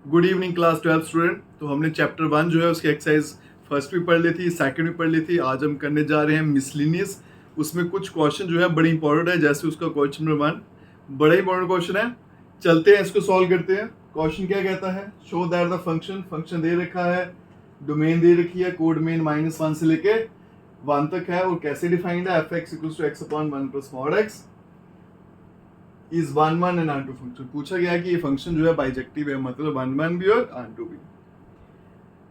Good evening class 12 student. तो हमने chapter 1 जो है उसकी एक्सरसाइज फर्स्ट भी पढ़ ली थी, सेकंड भी पढ़ ली थी। आज हम करने जा रहे हैं मिसलिनियस। उसमें कुछ क्वेश्चन जो है बड़ी इंपॉर्टेंट है, जैसे उसका क्वेश्चन नंबर 1 बड़ा ही इंपॉर्टेंट क्वेश्चन है। चलते हैं इसको सॉल्व करते हैं। क्वेश्चन क्या कहता है, शो दैट द फंक्शन दे रखा है, डोमेन दे रखी है, कोड मेन -1 से लेके 1 तक है और कैसे डिफाइंड है, f(x = x/1 + mod x) is 1 and onto function. पूछा गया कि ये फंक्शन जो है बाइजेक्टिव है, मतलब 1 भी और ऑन टू भी।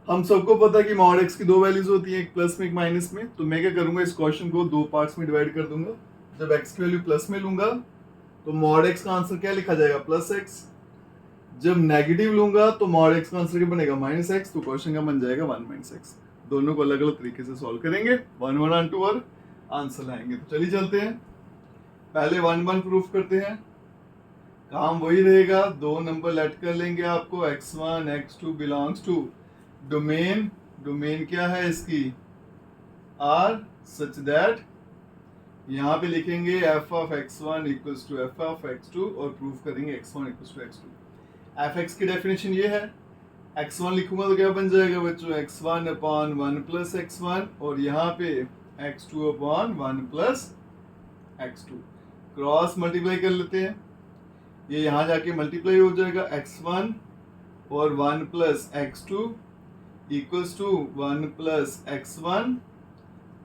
हम सबको पता है कि मॉड एक्स की दो वैल्यूज होती है, एक प्लस में एक माइनस में। तो मैं क्या करूंगा, इस क्वेश्चन को दो पार्ट्स में डिवाइड कर दूंगा। जब एक्स की वैल्यू प्लस में लूंगा तो मॉड एक्स का आंसर क्या लिखा जाएगा, +x। जब नेगेटिव लूंगा तो मॉड एक्स का आंसर क्या बनेगा, -x। तो क्वेश्चन का बन जाएगा 1 - x। दोनों को अलग अलग तरीके से सॉल्व करेंगे, 1 ऑन टू और आंसर लाएंगे। तो चलिए चलते हैं, पहले 1 प्रूफ करते हैं। काम वही रहेगा, दो नंबर लेट कर लेंगे आपको, x1 x2 belongs to domain. Domain क्या है इसकी, R, सच दैट यहाँ पे लिखेंगे f(x1 = f(x2) और प्रूफ करेंगे x1 = x2। f(x) की डेफिनेशन ये है, x1 लिखूंगा तो क्या बन जाएगा बच्चों, x1/1 + x1 और यहाँ पे x2/1 + x2। क्रॉस मल्टीप्लाई कर लेते हैं, ये यहाँ जाके मल्टीप्लाई हो जाएगा, x1 और 1 + x2 = 1 + x1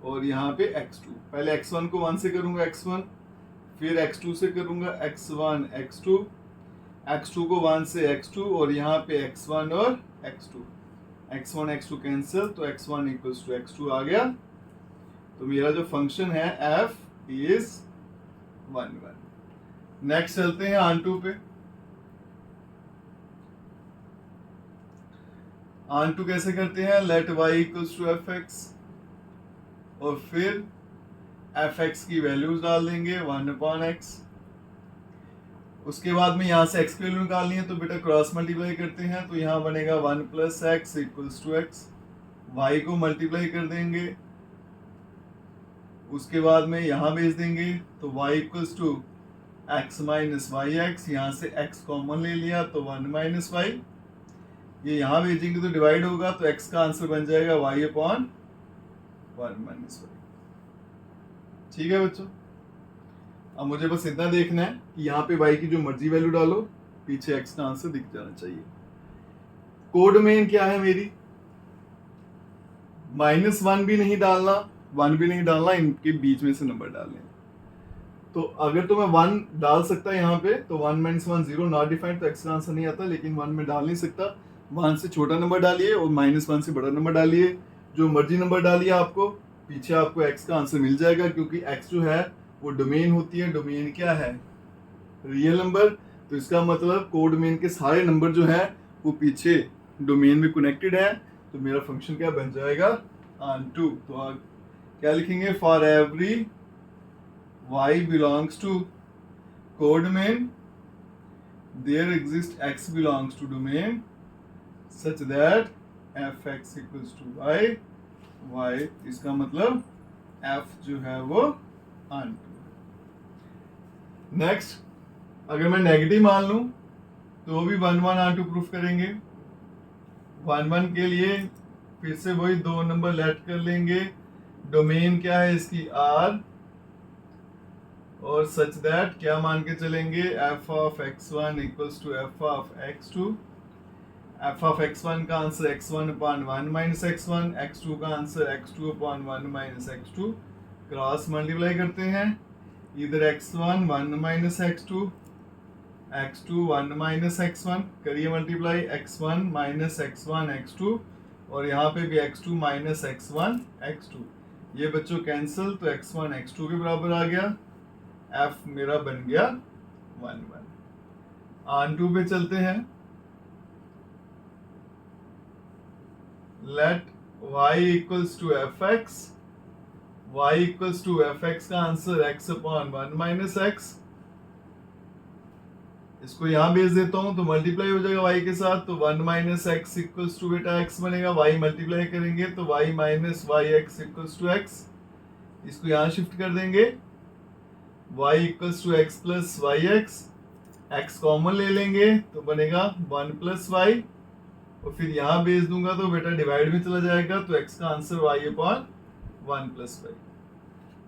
और यहाँ पे x2। पहले x1 को 1 से करूंगा x1, फिर x2 से करूंगा x1 x2, x2 को 1 से x2 और यहाँ पे x1 और x2, x1 x2 कैंसिल, तो x1 = x2 आ गया। तो मेरा जो फंक्शन है f is 1 1। नेक्स्ट चलते हैं ऑन टू पे। ऑन टू कैसे करते हैं, लेट y = f(x) और फिर f(x) की वैल्यूज डाल देंगे 1/x। उसके बाद में यहाँ से x की वैल्यू निकालनी है, तो बेटा क्रॉस मल्टीप्लाई करते हैं, तो यहाँ बनेगा 1 + x = x। y को मल्टीप्लाई कर देंगे, उसके बाद में यहाँ भेज देंगे, तो y = x - yx। यहाँ से x कॉमन ले लिया तो 1 - y। ये यहाँ भेजेंगे तो डिवाइड होगा, तो x का आंसर बन जाएगा y/1 - y। ठीक है बच्चों, अब मुझे बस इतना देखना है कि यहाँ पे y की जो मर्जी वैल्यू डालो, पीछे x का आंसर दिख जाना चाहिए। कोड मेन क्या है मेरी, -1 भी नहीं डालना, 1 भी नहीं डालना, इनके बीच में से नंबर डालने। तो अगर तो मैं 1 डाल सकता यहाँ पे, तो 1 - 1 0 नॉट डिफाइंड, तो x का आंसर नहीं आता। लेकिन 1 में डाल नहीं सकता, 1 से छोटा नंबर डालिए और -1 से बड़ा नंबर डालिए। जो मर्जी नंबर डालिए आपको, पीछे आपको x का आंसर मिल जाएगा, क्योंकि x जो है वो डोमेन होती है। डोमेन क्या है, रियल नंबर। तो इसका मतलब कोड मेन के सारे नंबर जो है वो पीछे डोमेन में कनेक्टेड है। तो मेरा फंक्शन क्या बन जाएगा, ऑन टू। तो क्या लिखेंगे, for every y belongs to code domain there exists x belongs to domain such that f(x) = y, y इसका मतलब f जो है वो ऑन टू। नेक्स्ट, अगर मैं नेगेटिव मान लूं तो भी 1 1 ऑन टू प्रूफ करेंगे। 1 1 के लिए फिर से वही दो नंबर लेट कर लेंगे। डोमेन क्या है इसकी, R, और सच दैट क्या मान के चलेंगे, f(x1 = f(x2)। f(x1) का आंसर x1/1 - x1, x2 का answer x2/1 - x2। Cross multiply करते हैं, इधर x1 1 - x2, x2 1 - x1, करिए मल्टीप्लाई, x1 - x1 x2 और यहाँ पे भी x2 - x1 x2। ये बच्चों कैंसिल, तो x1 x2 के बराबर आ गया, f मेरा बन गया 1 1। ऑन टू पे चलते हैं, late y = f(x), y = f(x) का आंसर x/1 - x। इसको यहाँ भेज देता हूँ तो मल्टीप्लाई हो जाएगा y के साथ, तो 1 - x = बेटा x बनेगा। y मल्टीप्लाई करेंगे तो y - yx = x। इसको यहाँ शिफ्ट कर देंगे, y = x + yx, x common ले लेंगे तो बनेगा 1 + y। और फिर यहाँ बेस दूंगा तो बेटा डिवाइड में चला जाएगा, तो x का answer y upon 1 plus y,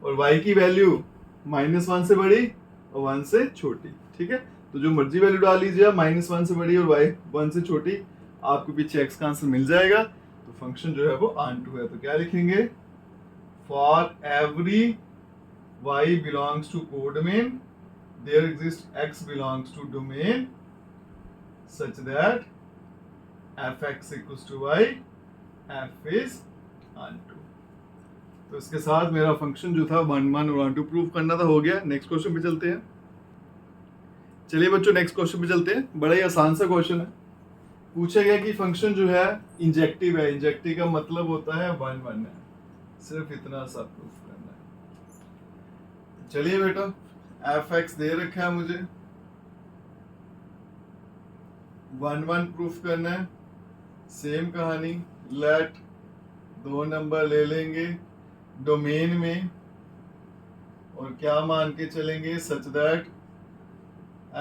और y की वैल्यू -1 से बड़ी और 1 से छोटी। ठीक है, तो जो मर्जी वैल्यू डाल लीजिए आप, -1 से बड़ी और y 1 से छोटी, आपको पीछे x का आंसर मिल जाएगा। तो फंक्शन जो है वो ऑन टू है, तो क्या लिखेंगे, for every y belongs to codomain there exist x belongs to domain such that fx equals to y, f is onto. तो इसके साथ मेरा फंक्शन जो था 1 1 और 1 2 प्रूव करना था, हो गया। नेक्स्ट क्वेश्चन पे चलते हैं। चलिए बच्चों नेक्स्ट क्वेश्चन पे चलते हैं। बड़ा ही आसान सा क्वेश्चन है। पूछा गया कि फंक्शन जो है इंजेक्टिव है, इंजेक्टिव का मतलब होता है 1 1 है, सिर्फ इतना सा प्रूफ करना है। चलिए बेटा, fx दे रखा है मुझे, 1 1 प्रूफ करना है। सेम कहानी, लेट 2 नंबर ले लेंगे डोमेन में, और क्या मान के चलेंगे, such that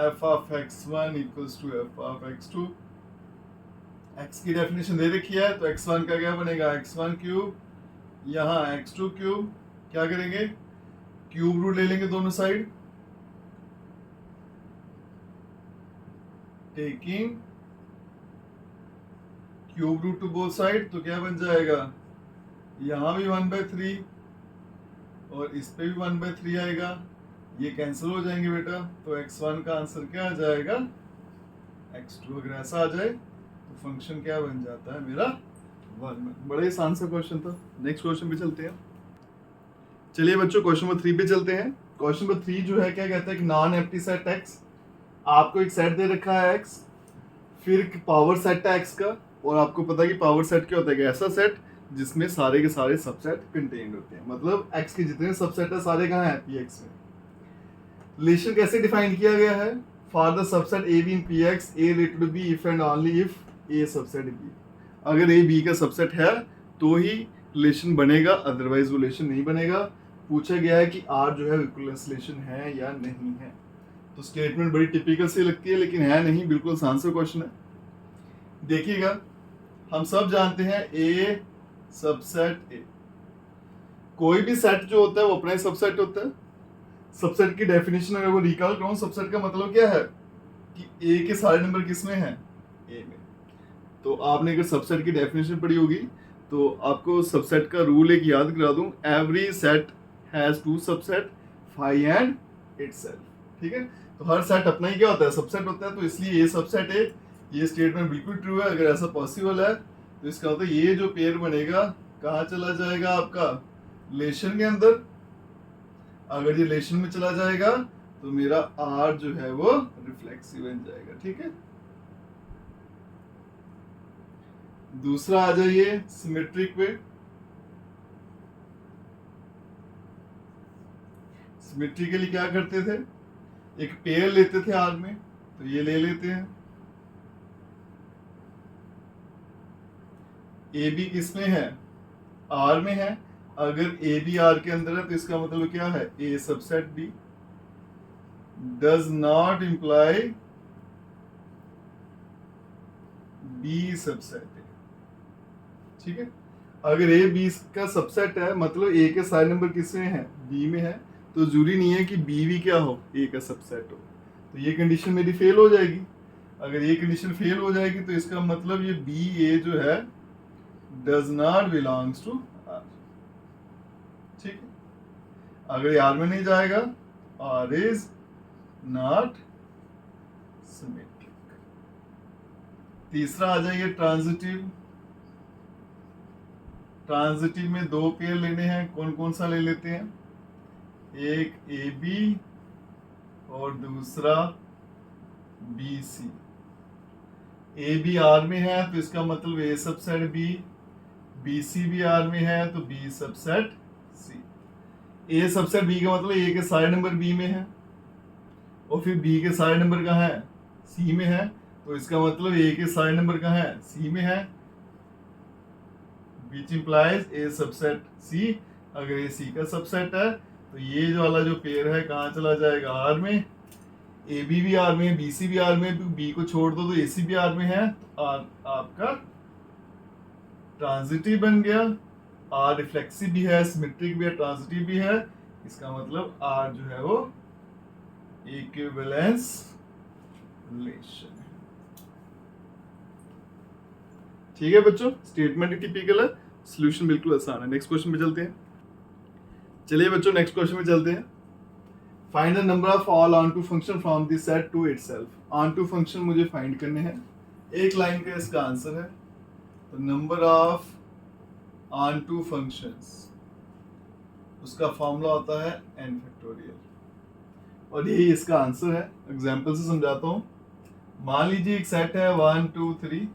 f of x1 equals to f of x2। x की डेफिनेशन दे रखी है, तो x1 का क्या बनेगा, x1 क्यूब, यहाँ x2 क्यूब, क्या करेंगे, क्यूब रूट ले लेंगे दोनों side, taking cube root to both side, तो क्या बन जाएगा, यहाँ भी 1/3 और इस पे भी 1/3 आएगा, ये कैंसिल हो जाएंगे बेटा। तो x1 का आंसर क्या आ जाएगा, x2। अगर ऐसा आ जाए तो फंक्शन क्या बन जाता है मेरा 1। बड़ा ही आसान सा क्वेश्चन था। नेक्स्ट क्वेश्चन पे चलते हैं। चलिए बच्चों क्वेश्चन नंबर 3 पे चलते हैं। क्वेश्चन नंबर 3 जो है क्या कहता है कि नॉन एम्प्टी सेट x, आपको एक सेट दे रखा है x, फिर पावर सेट है x का, और आपको पता है कि पावर सेट क्या होता है, कि ऐसा सेट जिसमें सारे के सारे सबसेट कंटेन्ड होते हैं, मतलब x के जितने सबसेट है सारे कहाँ हैं, px में। रिलेशन कैसे डिफाइन किया गया है, for the subset a b in px a related to b if and only if a subset b। अगर a b का सबसेट है तो ही रिलेशन बनेगा, अदरवाइज रिलेशन नहीं बनेगा। पूछा गया है कि r जो है इक्विवेलेंस रिलेशन है या नहीं है। तो स्टेटमेंट बड़ी टिपिकल सी लगती है, लेकिन है नहीं, बिल्कुल आसान सा क्वेश्चन है। देखिएगा, हम सब जानते हैं a सबसेट a, कोई भी सेट जो होता है वो अपना ही सबसेट होता है। सबसेट की डेफिनेशन अगर वो रिकॉल करूं, सबसेट का मतलब क्या है कि a के सारे नंबर किस में हैं, a में। तो आपने अगर सबसेट की डेफिनेशन पढ़ी होगी तो आपको सबसेट का रूल एक याद करा दूं, every set has two subset phi and itself. ठीक है, तो हर सेट अपना ही क्या होता है, सबसेट होता है। तो इसलिए ये सबसेट है, ये स्टेटमेंट बिल्कुल ट्रू है। अगर ऐसा पॉसिबल है तो इसका मतलब ये जो पेयर बनेगा कहाँ चला जाएगा, आपका रिलेशन के अंदर। अगर ये रिलेशन में चला जाएगा तो मेरा R जो है वो रिफ्लेक्सिव बन जाएगा। ठीक है, दूसरा आ जाइए सिमेट्रिक पे। सिमेट्रिकली क्या करते थे, एक पेयर लेते थे R में, तो ये ले लेते हैं ए बी किस में है, R में है। अगर ए बी आर के अंदर है तो इसका मतलब क्या है, A subset B does not imply B subset A. ठीक है, अगर ए बी का सबसेट है मतलब ए के सारे नंबर किस में है, बी में है, तो जरूरी नहीं है कि बी भी क्या हो, ए का सबसेट हो। तो ये कंडीशन मेरी फेल हो जाएगी। अगर ये कंडीशन फेल हो जाएगी तो इसका मतलब ये बी ए जो है does not belongs to R. ठीक है, अगर आर में नहीं जाएगा, आर इज नॉट सिमेट्रिक। तीसरा आ जाइए ट्रांजिटिव। ट्रांजिटिव में दो पेयर लेने हैं, कौन कौन सा ले लेते हैं, एक ए बी और दूसरा B C. A B R में है तो इसका मतलब A subset B, B C भी आर में है तो B subset C. A subset B का मतलब ए के सारे नंबर बी में है, और फिर बी के सारे नंबर कहाँ है, सी में है, तो इसका मतलब ए के सारे नंबर कहाँ है, सी में है, which implies a सबसेट सी। अगर ये सी का सबसेट है तो ये जो वाला जो पेयर है कहाँ चला जाएगा, आर में। ए बी भी आर में है, बी सी भी आर में है, बी को छोड़ दो तो ए सी भी आर में है, तो आर आपका ट्रांजिटिव बन गया, आर रिफ्लेक्सिव भी है, सिमेट्रिक भी है, ट्रांजिटिव भी है, इसका मतलब आर जो है वो इक्विवेलेंस रिलेशन है। ठीक है बच्चों, स्टेटमेंट टिपिकल है, सॉल्यूशन बिल्कुल आसान है। नेक्स्ट क्वेश्चन पे चलते हैं। चलिए बच्चों नेक्स्ट क्वेश्चन पे चलते हैं। Find the number of all onto function from this set to itself. Onto function मुझे फाइंड करने हैं, एक लाइन का इसका आंसर है। तो नंबर ऑफ ऑनटू फंक्शंस, उसका फॉर्मूला होता है n फैक्टोरियल, और यही इसका आंसर है। एग्जांपल से समझाता हूँ। मान लीजिए एक सेट है 1 2 3,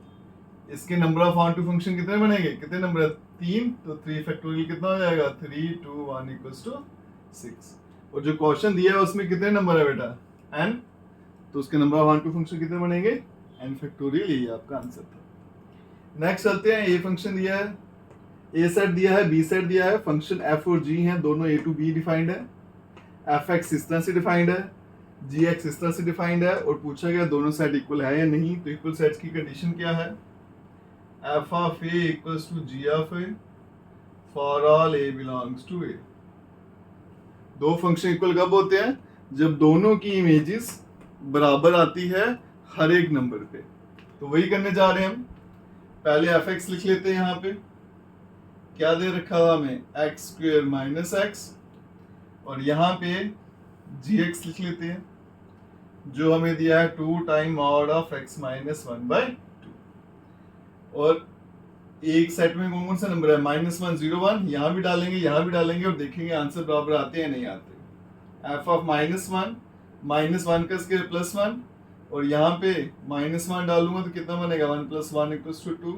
इसके नंबर ऑफ ऑनटू फंक्शन कितने बनेंगे, कितने नंबर है 3, तो 3 फैक्टोरियल कितना हो जाएगा 3 2 1 इक्वल्स टू 6। और जो क्वेश्चन दिया है उसमें कितने नंबर है बेटा n, तो उसके नंबर ऑफ ऑनटू फंक्शन कितने बनेंगे n फैक्टोरियल, यही आपका आंसर था। नेक्स्ट चलते हैं। ए फंक्शन दिया है, ए सेट दिया है, बी सेट दिया है, फंक्शन एफ और जी हैं, दोनों ए टू बी डिफाइंड है, एफ एक्स इस तरह से डिफाइंड है, जी एक्स इस तरह से डिफाइंड है, और पूछा गया दोनों सेट इक्वल है या नहीं। तो इक्वल सेट्स की कंडीशन क्या है, F of A equals to G of A for all A belongs to A. दो फंक्शन इक्वल कब होते हैं, जब दोनों की इमेजेस बराबर आती है हर एक नंबर पे। तो वही करने जा रहे हैं हम। पहले एफ एक्स लिख लेते हैं, यहाँ पे क्या दे रखा था हमें, एक्स स्क्वेयर माइनस एक्स, और यहाँ पे जी एक्स लिख लेते हैं, जो हमें दिया है 2 time mod of x minus 1/2। और एक सेट में कौन कौन सा नंबर है, -1 0 1, यहाँ भी डालेंगे यहाँ भी डालेंगे, और देखेंगे आंसर बराबर आते हैं नहीं आते। एफ ऑफ -1 का स्क्वायर +1, और यहाँ पे -1 डालूंगा तो कितना बनेगा 1 + 1 = 2।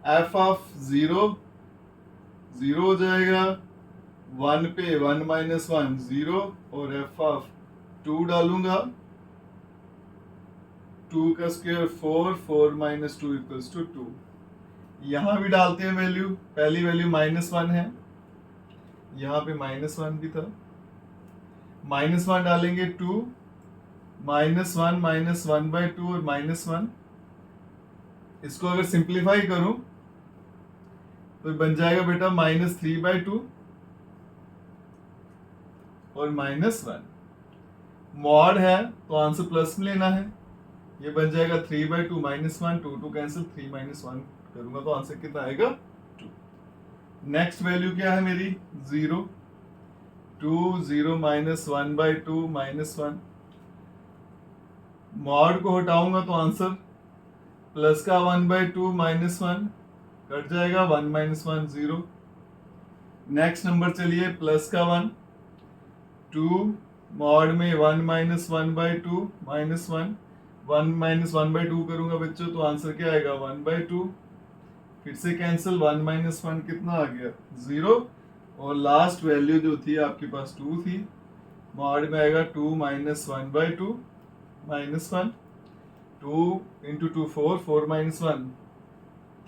एफ ऑफ 0 0 हो जाएगा, 1 पे 1 - 1 0, और एफ ऑफ 2 डालूंगा, 2 का स्क्वायर 4 4 - 2 = 2। यहाँ भी डालते हैं वैल्यू, पहली वैल्यू -1 है, यहाँ पे -1 भी था, -1 डालेंगे 2, -1 - 1/2 और -1। इसको अगर सिंप्लीफाई करूं तो बन जाएगा बेटा -3/2 और -1। मॉड है तो आंसर प्लस में लेना है, ये बन जाएगा 3/2 -1, 2 2 कैंसिल, 3 - 1 करूंगा तो आंसर कितना आएगा 2। नेक्स्ट वैल्यू क्या है मेरी 0, 2 0 - 1/2 -1। मॉड को हटाऊंगा तो आंसर प्लस का 1/2 -1 कट जाएगा, 1 - 1 0। नेक्स्ट नंबर चलिए प्लस का 1, 2 मॉड में 1 - 1/2 -1, 1 - 1/2 करूंगा बच्चों तो आंसर क्या आएगा 1/2, फिर से कैंसिल, 1 - 1 कितना आ गया 0, और लास्ट वैल्यू जो थी आपके पास 2 थी, मॉड में आएगा 2 - 1/2 -1, 2 × 2 4 4 - 1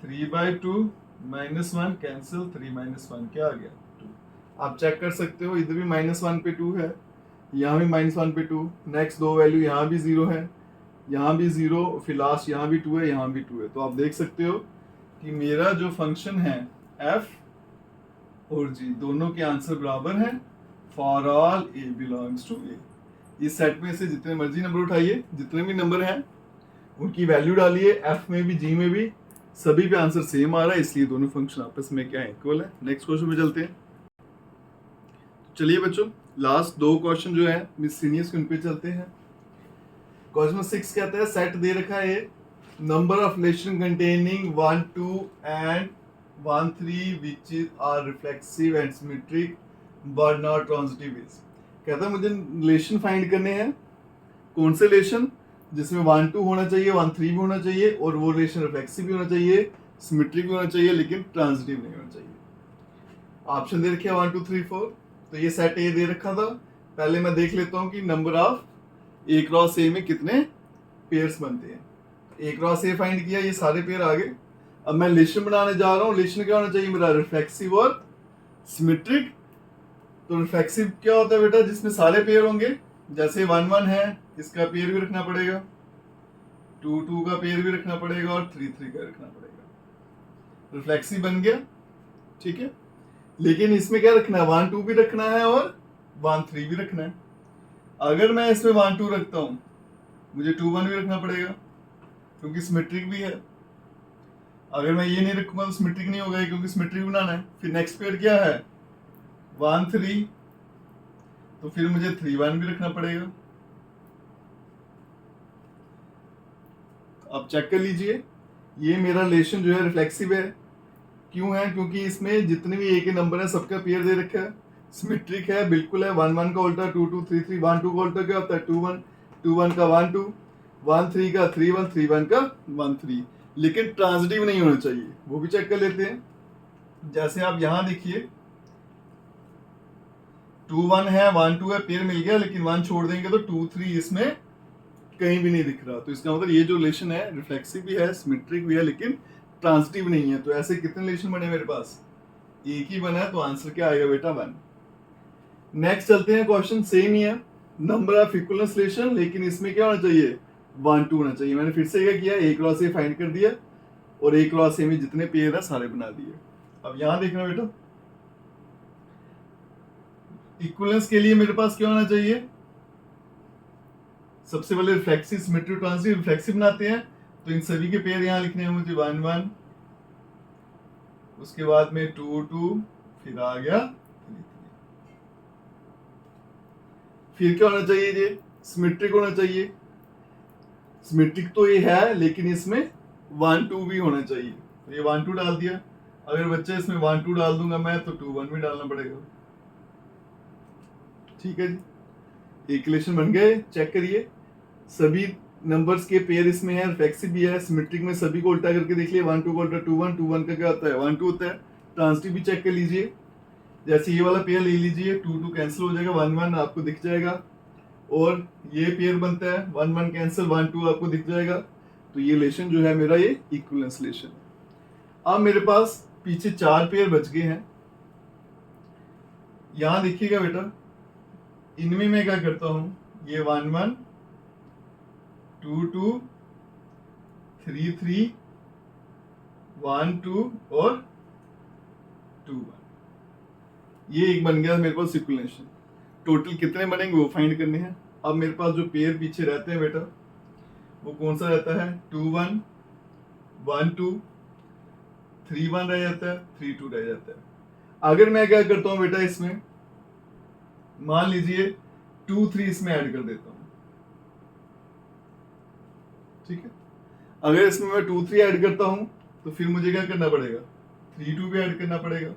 3/2 -1 कैंसिल, 3 - 1 क्या आ गया 2। आप चेक कर सकते हो, इधर भी -1 पे 2 है, यहाँ भी -1 पे 2। नेक्स्ट दो वैल्यू यहाँ भी 0 है, यहाँ भी 0, फिर लास्ट यहाँ भी 2 है, यहाँ भी 2 है। तो आप देख सकते हो कि मेरा जो फंक्शन है f और g दोनों के आंसर बराबर हैं for all a belongs to a। इस सेट में से जितने मर्जी नंबर उठाइए, जितने भी नंबर हैं उनकी वैल्यू डालिए, f में भी g में भी, सभी पे आंसर सेम आ रहा है, इसलिए दोनों फंक्शन आपस में क्या है इक्वल है। नेक्स्ट क्वेश्चन में चलते हैं। चलिए बच्चों लास्ट दो क्वेश्चन जो है मिसलिनियस के उन पे चलते हैं। क्वेश्चन 6 कहता है सेट दे रखा है number of relation containing 1 2 and 1 3 which are reflexive and symmetric but not transitive is। कहता है मुझे रिलेशन फाइंड करने हैं, कौन से रिलेशन जिसमें 1 2 होना चाहिए, 1 3 भी होना चाहिए, और वो रिलेशन रिफ्लेक्सिव भी होना चाहिए, सिमेट्रिक भी होना चाहिए, लेकिन ट्रांजिटिव नहीं होना चाहिए। ऑप्शन दे रखे 1 2 3 4। तो ये सेट ए दे रखा था, पहले मैं देख लेता हूँ कि नंबर ऑफ ए क्रॉस ए में कितने पेयर्स बनते हैं। ए क्रॉस ए फाइंड किया, ये सारे पेयर आ गए। अब मैं रिलेशन बनाने जा रहा हूँ, रिलेशन क्या होना चाहिए मेरा रिफ्लेक्सिव और सिमेट्रिक। तो रिफ्लेक्सिव क्या होता है बेटा, जिसमें सारे पेयर होंगे, जैसे 1 1 है, इसका पेयर भी रखना पड़ेगा, 2 2 का पेयर भी रखना पड़ेगा और 3 3 का रखना पड़ेगा। रिफ्लेक्सिव बन गया, ठीक है। लेकिन इसमें क्या रखना है, 1 2 भी रखना है और 1 3 भी रखना है। अगर मैं इसमें 1 2 रखता हूं, मुझे 2 1 भी रखना पड़ेगा क्योंकि सिमेट्रिक भी है। अगर मैं ये नहीं रखूंगा तो सिमेट्रिक नहीं होगा, क्योंकि सिमेट्रिक बनाना है। फिर नेक्स्ट पेयर क्या है, 1 3, तो फिर मुझे 3 1 भी रखना पड़ेगा। अब चेक कर लीजिए, ये मेरा रिलेशन जो है रिफ्लेक्सिव है। क्यों है, क्योंकि इसमें जितने भी ए के नंबर है सबका पेयर दे रखा है, सिमेट्रिक है, बिल्कुल है। 1 1 का उल्टा 2 2 3 3, 1 2 का उल्टा क्या होता है 2 1, 2 1 का 1 2, 1 3 का 3 1, 3 1 का 1 3। लेकिन ट्रांजिटिव नहीं होना चाहिए, वो भी चेक कर लेते हैं। जैसे आप यहां देखिए 2 1 है, 1 2 है, पेयर मिल गया, लेकिन 1 छोड़ देंगे तो 2 3 इसमें कहीं भी नहीं दिख रहा। तो इसका मतलब ये जो रिलेशन है रिफ्लेक्सिव भी है, सिमेट्रिक भी है, लेकिन ट्रांजिटिव नहीं है। तो ऐसे कितने रिलेशन बने मेरे पास, एक ही बना है, तो आंसर क्या आएगा बेटा 1। नेक्स्ट चलते हैं, क्वेश्चन सेम ही है, नंबर ऑफ इक्विवेलेंस रिलेशन, लेकिन इसमें क्या होना चाहिए 1 2 होना चाहिए। मैंने फिर से क्या किया, ए क्रॉस ए फाइंड कर दिया और ए क्रॉस ए में जितने पेयर है सारे बना दिए। अब यहां देखना बेटा, इक्विवेलेंस के लिए मेरे पास क्या होना चाहिए, सबसे पहले रिफ्लेक्सिव सिमेट्रिक ट्रांजिटिव रिफ्लेक्सिव बनाते हैं। तो इन सभी के पेयर यहां लिखने हैं मुझे, 1 1, उसके बाद में 2 2, फिर आ गया 3 3। फिर क्या होना चाहिए, ये सिमेट्रिक होना चाहिए। सिमेट्रिक तो ये है, लेकिन इसमें 1 2 भी होना चाहिए। तो ये 1 2 डाल दिया। अगर बच्चे इसमें 1 2 डाल दूंगा मैं, तो 2 1 भी डालना पड़ेगा। ठीक है जी, इक्वेशन बन गए। चेक करिए, सभी नंबर्स के पेयर इसमें है, रिफ्लेक्सिव भी है, सिमेट्रिक में सभी को उल्टा करके देख लिए। 1 2 का उल्टा 2 1, 2 1 का क्या होता है 1 2 होता है। ट्रांजिटिव भी चेक कर लीजिए, जैसे ये वाला पेयर ले लीजिए, 2 2 कैंसिल हो जाएगा, 1 1 आपको दिख जाएगा, और ये पेयर बनता है 1 1 कैंसिल, 1 2 आपको दिख जाएगा। तो ये रिलेशन जो है मेरा, ये इक्विवेलेंस रिलेशन। अब मेरे पास पीछे 4 पेयर बच गए हैं। यहां देखिएगा बेटा, इनमें मैं क्या करता हूं, ये 1 1 2 2 3 3 1 2 और 2 1, ये एक बन गया मेरे पास इक्विवेलेंस। टोटल कितने बनेंगे वो फाइंड करने हैं। अब मेरे पास जो पेयर पीछे रहते हैं बेटा, वो कौन सा रहता है, 2 1 1 2, 3 1 रह जाता है, 3 2 रह जाता है। अगर मैं क्या करता हूं बेटा, इसमें मान लीजिए 2 3 इसमें ऐड कर देता हूं, ठीक है। अगर इसमें मैं 2 3 ऐड करता हूं, तो फिर मुझे क्या करना पड़ेगा, 3 2 भी ऐड करना पड़ेगा,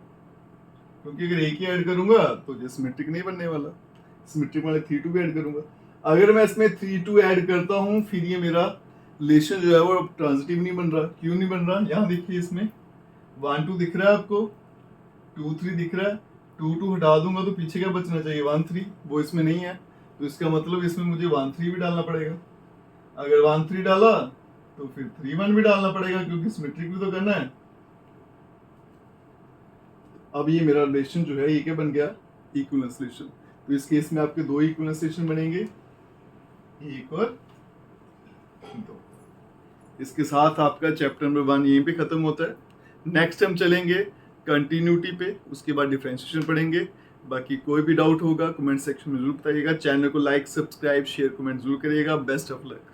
क्योंकि अगर एक ही ऐड करूंगा तो ये सिमेट्रिक नहीं बनने वाला, सिमेट्रिक वाले 3 2 भी ऐड करूंगा। अगर मैं इसमें 3 2 ऐड करता हूं, फिर ये मेरा रिलेशन जो है वो ट्रांजिटिव नहीं बन रहा। क्यों नहीं बन रहा, यहाँ देखिए, इसमें 1 2 दिख रहा है आपको, 2 3 दिख रहा है, 2 2 हटा दूंगा तो पीछे क्या बचना चाहिए 1 3, वो इसमें नहीं है। तो इसका मतलब इसमें मुझे 1 3 भी डालना पड़ेगा। अगर 1 3 डाला तो फिर 3 1 भी डालना पड़ेगा, क्योंकि सिमेट्रिक भी तो करना है। अब ये मेरा रिलेशन जो है ये क्या बन गया, इक्विवेलेंस रिलेशन। तो इस केस में आपके 2 इक्विवेलेंस रिलेशन बनेंगे, 1 और 2। इसके साथ आपका चैप्टर नंबर 1 यहीं पे खत्म होता है। नेक्स्ट हम चलेंगे कंटिन्यूटी पे, उसके बाद डिफरेंशिएशन पढ़ेंगे। बाकी कोई भी डाउट होगा कमेंट सेक्शन में जरूर बताइएगा। चैनल को लाइक, सब्सक्राइब, शेयर, कमेंट जरूर करिएगा। Best of luck.